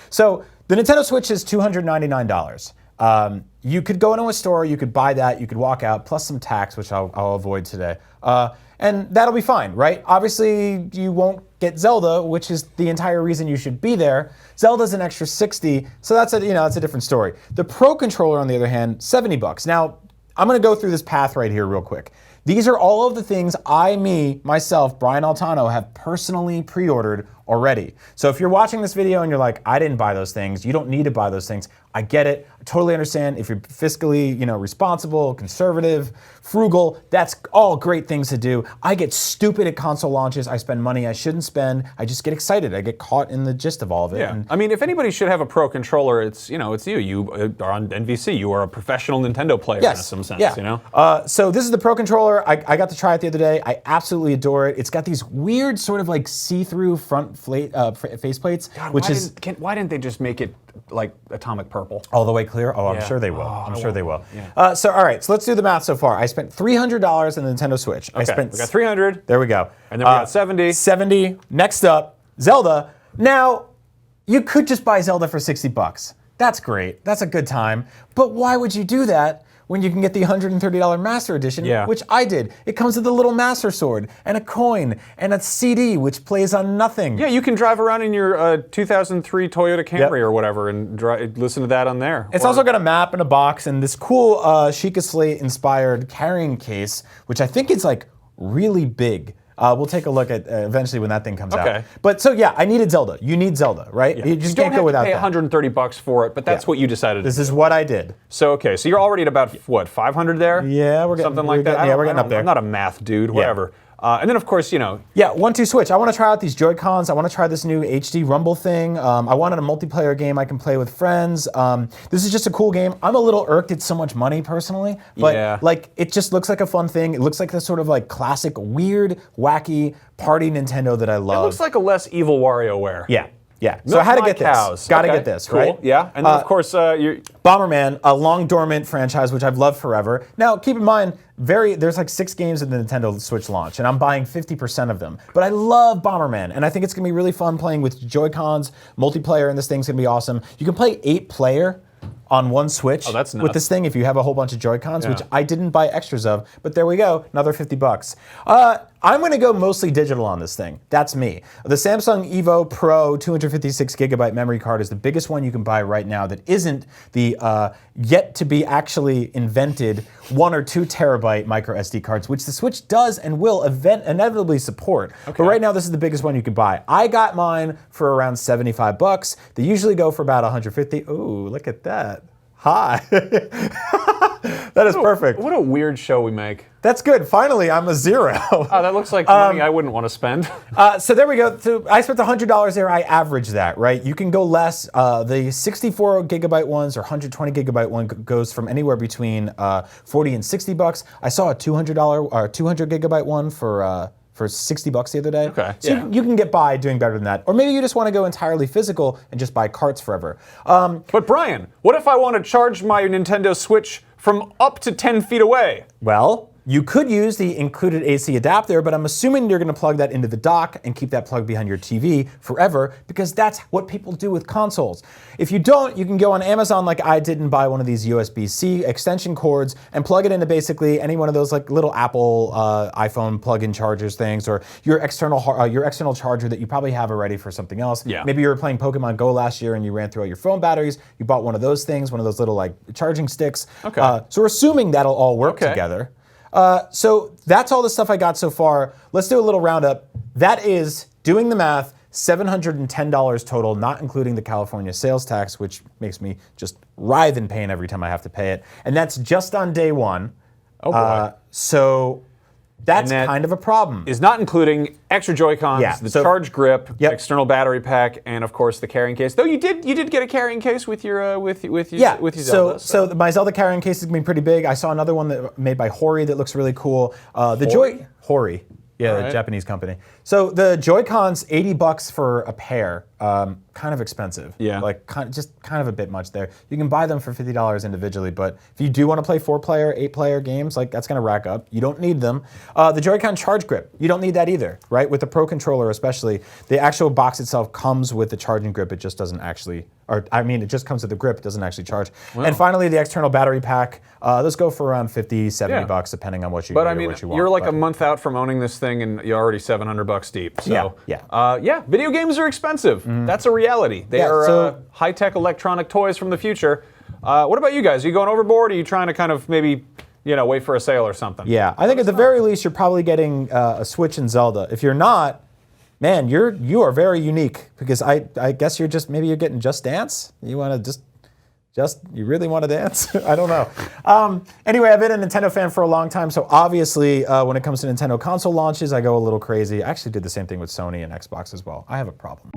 So the Nintendo Switch is $299. You could go into a store, you could buy that, you could walk out, plus some tax, which I'll avoid today. And that'll be fine, right? Obviously, you won't get Zelda, which is the entire reason you should be there. Zelda's an extra $60, so that's a different story. The Pro Controller, on the other hand, $70. Now, I'm gonna go through this path right here real quick. These are all of the things myself, Brian Altano, have personally pre-ordered already. So if you're watching this video and you're like, I didn't buy those things, you don't need to buy those things, I get it. I totally understand. If you're fiscally, responsible, conservative, frugal, that's all great things to do. I get stupid at console launches. I spend money I shouldn't spend. I just get excited. I get caught in the gist of all of it. Yeah. I mean, if anybody should have a Pro Controller, it's you. You are on NVC. You are a professional Nintendo player in some sense. Yeah. So this is the Pro Controller. I got to try it the other day. I absolutely adore it. It's got these weird sort of like see-through front faceplates, why didn't they just make it like atomic purple? All the way clear? Oh, I'm sure they will. I'm sure they will. Yeah. So all right, so let's do the math so far. I spent $300 on the Nintendo Switch. Okay, we got 300. There we go. And then we got 70. 70. Next up, Zelda. Now, you could just buy Zelda for $60. That's great. That's a good time. But why would you do that when you can get the $130 Master Edition, which I did? It comes with a little Master Sword and a coin and a CD, which plays on nothing. Yeah, you can drive around in your 2003 Toyota Camry or whatever and listen to that on there. It's also got a map and a box and this cool Sheikah Slate inspired carrying case, which I think is like really big. We'll take a look at eventually when that thing comes out. But so yeah, I needed Zelda. You need Zelda, right? Yeah. You just can't go without that. You don't have to pay $130 for it, but that's what you decided. This is what I did. So so you're already at about what, 500 there? Yeah, we're getting something like that. Yeah, we're getting up there. I'm not a math dude. Whatever. And then of course, Yeah, 1-2 Switch. I want to try out these Joy-Cons. I want to try this new HD Rumble thing. I wanted a multiplayer game I can play with friends. This is just a cool game. I'm a little irked it's so much money personally, but like it just looks like a fun thing. It looks like the sort of like classic, weird, wacky party Nintendo that I love. It looks like a less evil WarioWare. Yeah. Yeah, so I had to get this. Got to get this, right? Yeah, and then of course Bomberman, a long dormant franchise which I've loved forever. Now, keep in mind, there's like 6 games in the Nintendo Switch launch, and I'm buying 50% of them. But I love Bomberman, and I think it's gonna be really fun playing with Joy-Cons, multiplayer, and this thing's gonna be awesome. You can play 8-player on one Switch with this thing if you have a whole bunch of Joy-Cons, which I didn't buy extras of, but there we go, another $50. I'm gonna go mostly digital on this thing. That's me. The Samsung Evo Pro 256 gigabyte memory card is the biggest one you can buy right now that isn't the yet to be actually invented 1 or 2 terabyte micro SD cards, which the Switch does and will inevitably support. But right now, this is the biggest one you can buy. I got mine for around $75. They usually go for about $150. Ooh, look at that. Hi. That is perfect. What a weird show we make. That's good. Finally, I'm a zero. Oh, that looks like money I wouldn't want to spend. So there we go. So I spent $100 there. I average that, right? You can go less. The 64 gigabyte ones or 120 gigabyte one goes from anywhere between $40 and $60. I saw a $200 or 200 gigabyte one for $60 the other day. So you can get by doing better than that. Or maybe you just want to go entirely physical and just buy carts forever. But Brian, what if I want to charge my Nintendo Switch from up to 10 feet away? Well, you could use the included AC adapter, but I'm assuming you're going to plug that into the dock and keep that plugged behind your TV forever, because that's what people do with consoles. If you don't, you can go on Amazon like I did and buy one of these USB-C extension cords and plug it into basically any one of those like little Apple iPhone plug-in chargers things, or your external charger that you probably have already for something else. Maybe you were playing Pokemon Go last year and you ran through all your phone batteries. You bought one of those things, one of those little like charging sticks. So we're assuming that'll all work together. So that's all the stuff I got so far. Let's do a little roundup. That is, doing the math, $710 total, not including the California sales tax, which makes me just writhe in pain every time I have to pay it. And that's just on day one. Oh boy. So that's kind of a problem. Is not including extra Joy-Cons, the charge grip, external battery pack, and of course the carrying case. Though you did get a carrying case with your with your Zelda. So my Zelda carrying case is gonna be pretty big. I saw another one that made by Hori that looks really cool. Hori. Yeah, the Japanese company. So the Joy-Cons, $80 for a pair. kind of expensive. Yeah. Like just kind of a bit much there. You can buy them for $50 individually, but if you do want to play 4-player, 8-player games, like that's going to rack up. You don't need them. The Joy-Con charge grip, you don't need that either, right? With the Pro Controller especially, the actual box itself comes with the charging grip. It just doesn't actually, it just comes with the grip. It doesn't actually charge. Wow. And finally, the external battery pack. Those go for around $50, $70 depending on what you. But what you want. You're like a month out from owning this thing, and you're already $700 deep. So yeah. Video games are expensive. That's a reality. They are high-tech electronic toys from the future. What about you guys? Are you going overboard? Or are you trying to kind of maybe, wait for a sale or something? Yeah, I think at the very least you're probably getting a Switch and Zelda. If you're not, man, you are very unique because I guess you're getting Just Dance. You want to you really want to dance? I don't know. Anyway, I've been a Nintendo fan for a long time, so obviously when it comes to Nintendo console launches, I go a little crazy. I actually did the same thing with Sony and Xbox as well. I have a problem.